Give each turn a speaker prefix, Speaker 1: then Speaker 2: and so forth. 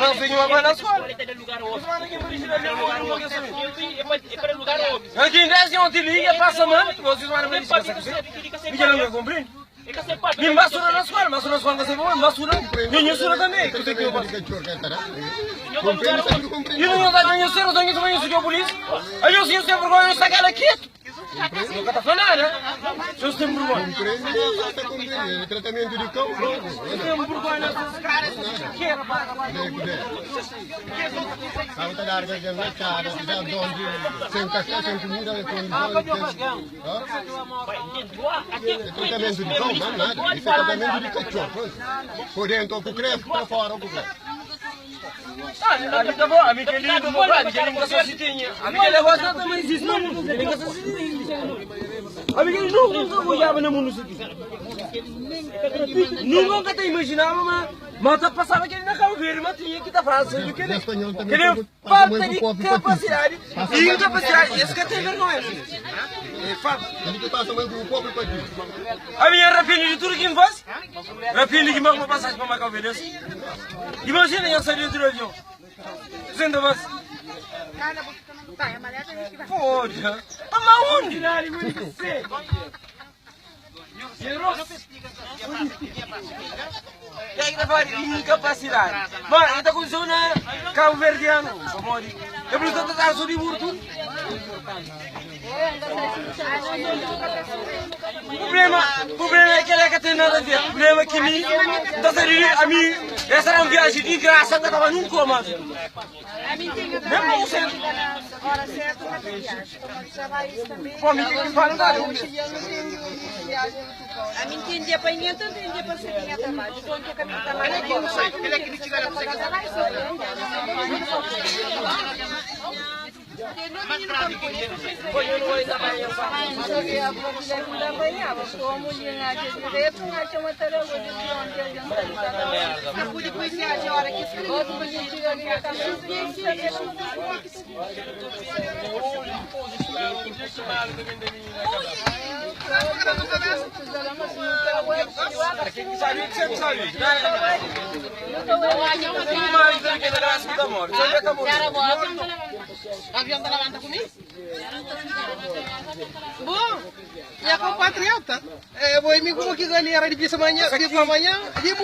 Speaker 1: Não, venho agora na escola. Aqui em 10 ontem liga, passa mano, vocês vão ver isso. E que não compreende? Me masura na escola você vai masura. Minha sura também. E não dá minha sura, não isso vai isso polícia. Aí eu sim sempre vou estar aqui. Nunca tá falando nada. Eu sempre vou.
Speaker 2: Compreende, tratamento de cão.
Speaker 1: Sempre vou nessas caras. Que era para
Speaker 2: Kalau tak ada harga yang macam ada tidak donji, sengkasnya sengkumira tratamento de cão, não nada. Isso é tratamento de cachorro. Por dentro o cresce, por fora o cresce.
Speaker 1: Tá bom, a minha querida, a minha querida só se tinha. A minha querida gosta também existe, não. A minha querida nunca voava no mundo aqui. Nunca te imaginava, mas tá passava que ele na Cabo Verde, mas tinha que tá fazendo que ele falta de capacidade. E incapacidade, esse que tem vergonha.
Speaker 2: Ele que passa mais um pouco para aqui.
Speaker 1: A minha rapinha de tudo que me faz, rapinha que me faz passagem para Cabo Verde. Imagina eu sair do avião. Sendo você. Foda. Mas onde? É que vai incapacidade. Mas esta coisa na Cabo Verdeano, eu preciso estar sobre o burto. O problema é que ele é que tem nada a ver. O problema é que a mim, essa era uma viagem de graça que eu estava num coma. Mesmo o centro.
Speaker 3: Hora certa para viagem. Já vai isso também.
Speaker 1: Pô, me tem que falar nada.
Speaker 3: A mim tem dia para ir, então tem dia para ser minha trabalho. Então que caminho está mais aqui, não sei. Ele é que me tira você.
Speaker 1: Eu não vou dar banho. Quem sabe que você sabe.
Speaker 4: Avião da lavanda comigo? Bom, e a compatriota? Eu vou me como que ganhar de amanhã, de